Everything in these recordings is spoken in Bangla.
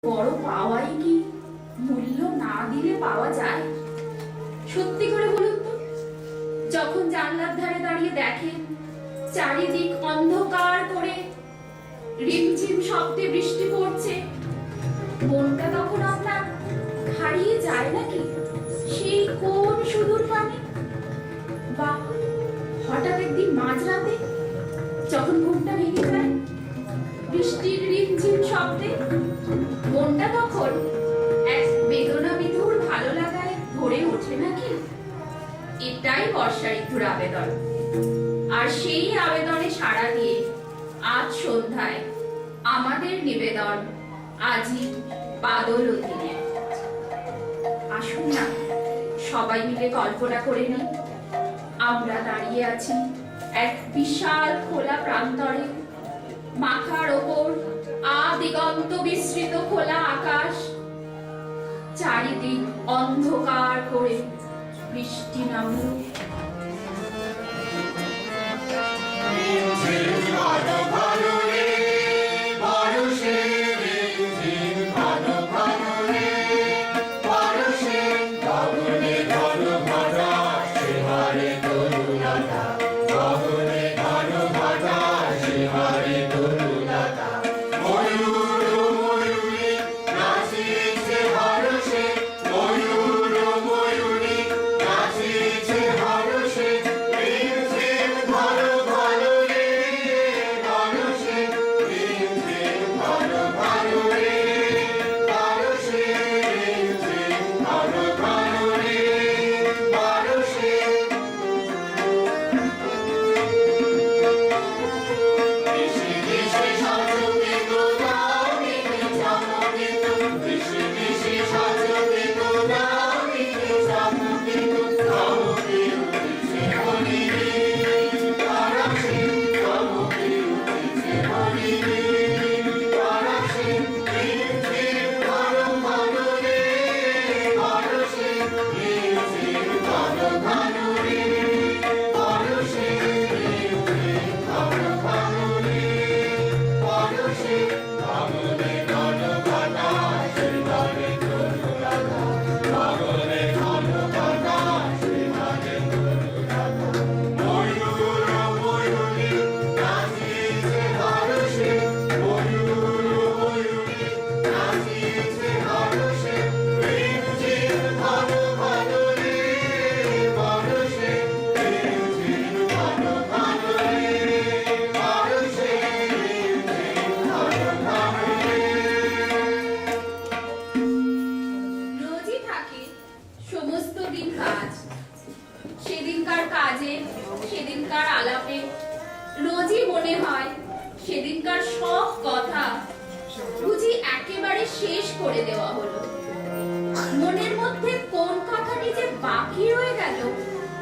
বড় পাওয়াই কি মূল্য না দিলে পাওয়া যায়? সত্যি করে বলুন তো, যখন জানলার ধারে দাঁড়িয়ে দেখেন চারিদিক অন্ধকার করে রিমঝিম শব্দে বৃষ্টি পড়ছে, মনটা তখন আপনার হারিয়ে যায় নাকি সেই কোন সুদূর পানে? বা হঠাৎ একদিন মাঝরাতে যখন ঘুমটা ভেঙে যায় বৃষ্টির রিমঝিম শব্দে, মনটা তখন এক বেদনা বিধুর ভালো লাগায় ভরে ওঠে নাকি? এটাই বর্ষা ঋতুর আবেদন। আর সেই আবেদনে সাড়া দিয়ে আজ সন্ধ্যায় আমাদের নিবেদন আজি বাদল অধীনে। আসুন না সবাই মিলে কল্পনা করে নিই, আমরা দাঁড়িয়ে আছি এক বিশাল খোলা প্রান্তরে, মাথার ওপর আদিগন্ত বিস্তৃত খোলা আকাশ, চারিদিক অন্ধকার করে বৃষ্টি নামল। সেদিনকার কাজে, সেদিনকার আলাপে রোজই মনে হয় সেদিনকার সব কথা বুঝি একেবারে শেষ করে দেওয়া হলো। মনের মধ্যে কোন কথাটি যে বাকি রয়ে গেল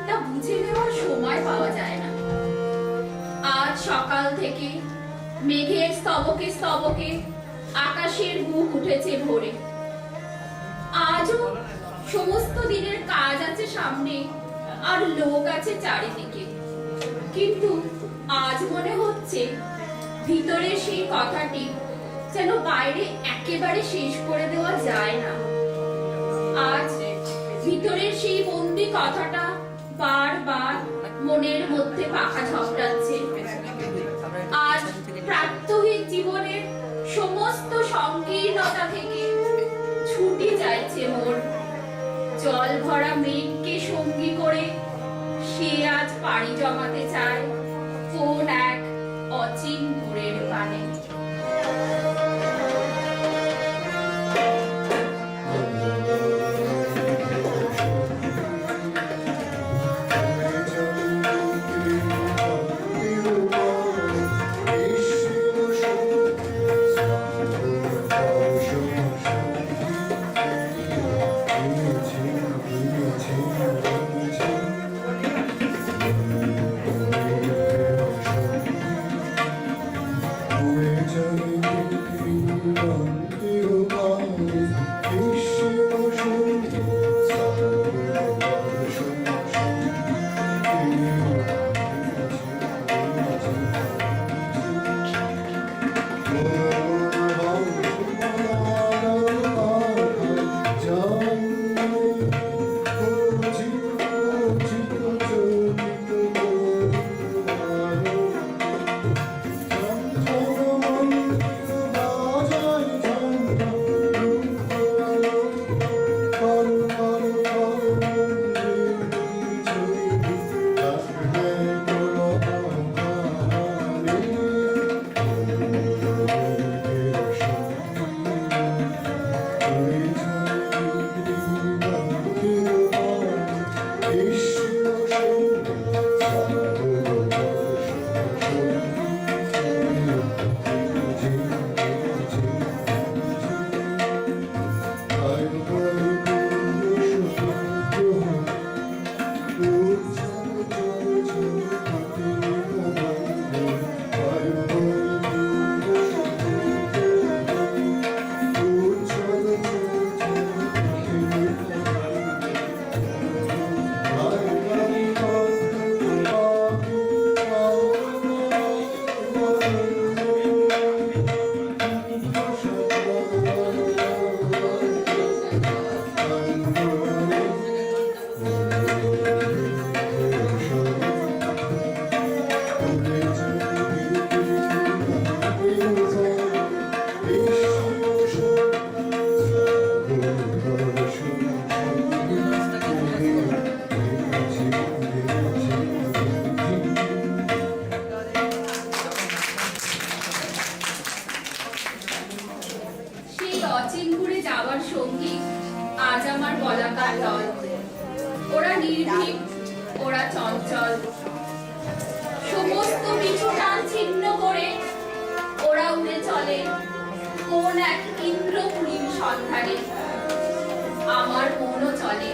তা বুঝে নেওয়ার সময় পাওয়া যায় না। আজ সকাল থেকে মেঘের স্তবকে স্তবকে আকাশের বুক উঠেছে ভোরে। আজও সমস্ত দিনের কাজ আছে সামনে, আর লোক আছে চারিদিকে, কিন্তু আজ মনে হচ্ছে ভিতরে সেই কথাটি যেন বাইরে একেবারে শেষ করে দেওয়া যায় না। আজ ভিতরের সেই বন্দি কথাটা বারবার মনের মধ্যে পাখা ঝপটাচ্ছে। আজ প্রাত্যহিক জীবনের সমস্ত সংকীর্ণতা থেকে ছুটি চাইছে মন। জল ভরা মেঘকে সঙ্গী করে সে আজ পাড়ি জমাতে চায় কোন এক অচিন দূরের পানে। Amen. সেই অচিনপুরে যাওয়ার সঙ্গী আজ আমার বলাকার দল। ওরা নির্ভীক, ওরা চঞ্চল, সমস্ত পিছু টান ছিন্ন করে ওরা উড়ে চলে কোন এক ইন্দ্রপুরীর সন্ধানে। আমার মনও চলে